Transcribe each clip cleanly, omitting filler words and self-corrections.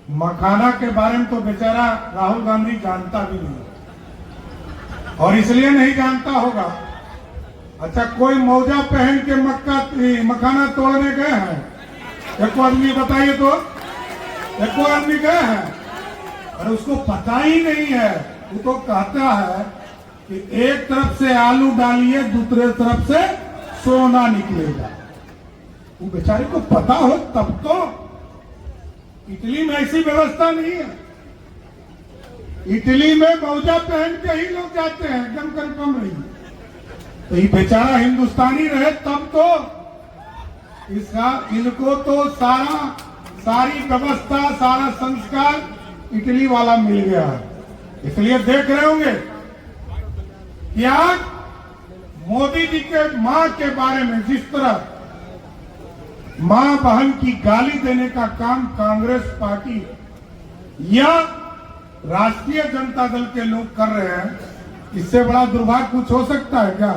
मखाना के बारे में तो बेचारा राहुल गांधी जानता भी नहीं, और इसलिए नहीं जानता होगा। अच्छा, कोई मौजा पहन के मखाना तोड़ने गए हैं? एक आदमी बताइए तो, एक आदमी गए हैं? अरे उसको पता ही नहीं है। वो तो कहता है कि एक तरफ से आलू डालिए, दूसरे तरफ से सोना निकलेगा। वो बेचारे को पता हो तब तो। इटली में ऐसी व्यवस्था नहीं है। इटली में मौजा पहन के ही लोग जाते हैं, एकदम कन्फर्म रही। तो ये बेचारा हिंदुस्तानी रहे तब तो। इनको तो सारी व्यवस्था, सारा संस्कार इटली वाला मिल गया है। इसलिए देख रहे होंगे कि आज मोदी जी के मां के बारे में जिस तरह मां बहन की गाली देने का काम कांग्रेस पार्टी या राष्ट्रीय जनता दल के लोग कर रहे हैं, इससे बड़ा दुर्भाग्य कुछ हो सकता है क्या?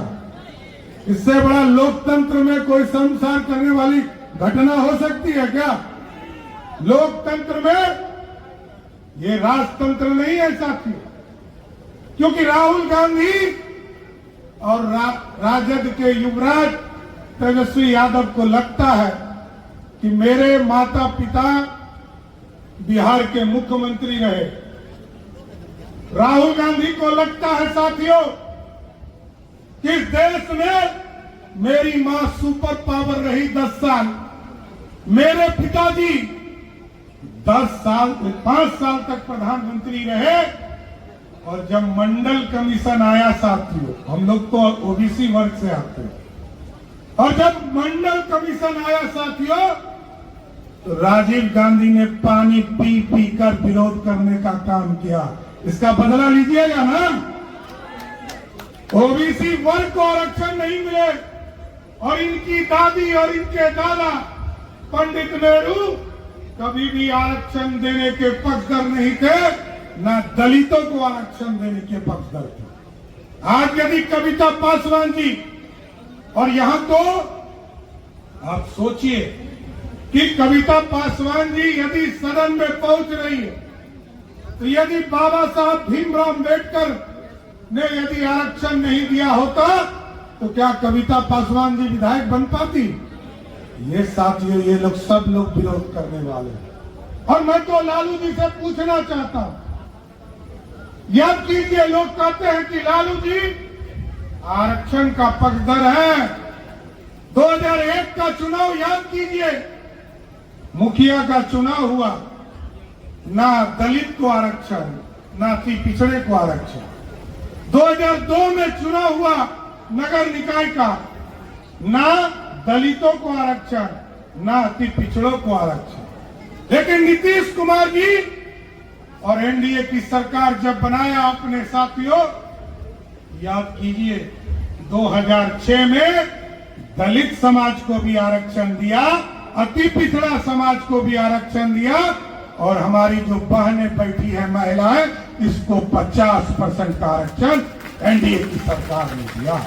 इससे बड़ा लोकतंत्र में कोई शर्मसार करने वाली घटना हो सकती है क्या? लोकतंत्र में ये राजतंत्र नहीं है साथियों, क्योंकि राहुल गांधी और राजद के युवराज तेजस्वी यादव को लगता है कि मेरे माता पिता बिहार के मुख्यमंत्री रहे। राहुल गांधी को लगता है साथियों कि इस देश में मेरी मां सुपर पावर रही 10 साल, मेरे पिताजी 5 साल तक प्रधानमंत्री रहे। और जब मंडल कमीशन आया साथियों, हम लोग तो ओबीसी वर्ग से आते हैं, और जब मंडल कमीशन आया साथियों तो राजीव गांधी ने पानी पी पी कर विरोध करने का काम किया। इसका बदला लीजिएगा ना। ओबीसी वर्ग को आरक्षण नहीं मिले, और इनकी दादी और इनके दादा पंडित नेहरू कभी भी आरक्षण देने के पक्षधर नहीं थे, ना दलितों को आरक्षण देने के पक्षधर थे। आज यदि कविता पासवान जी, और यहां तो आप सोचिए कि कविता पासवान जी यदि सदन में पहुंच रही है, तो यदि बाबा साहब भीमराव अम्बेडकर ने यदि आरक्षण नहीं दिया होता तो क्या कविता पासवान जी विधायक बन पाती? ये साथियों, ये लोग सब लोग विरोध करने वाले हैं। और मैं तो लालू जी से पूछना चाहता हूं, याद कीजिए, लोग कहते हैं कि लालू जी आरक्षण का पक्षधर है। 2001 का चुनाव याद कीजिए, मुखिया का चुनाव हुआ, ना दलित को आरक्षण, ना पिछड़े को आरक्षण। 2002 में चुनाव हुआ नगर निकाय का, ना दलितों को आरक्षण, ना पिछड़ों को आरक्षण। लेकिन नीतीश कुमार जी और एनडीए की सरकार जब बनाया आपने साथियों, याद कीजिए 2006 में दलित समाज को भी आरक्षण दिया, अति पिछड़ा समाज को भी आरक्षण दिया, और हमारी जो बहनें बैठी है महिलाएं, इसको 50% का आरक्षण एनडीए की सरकार ने दिया।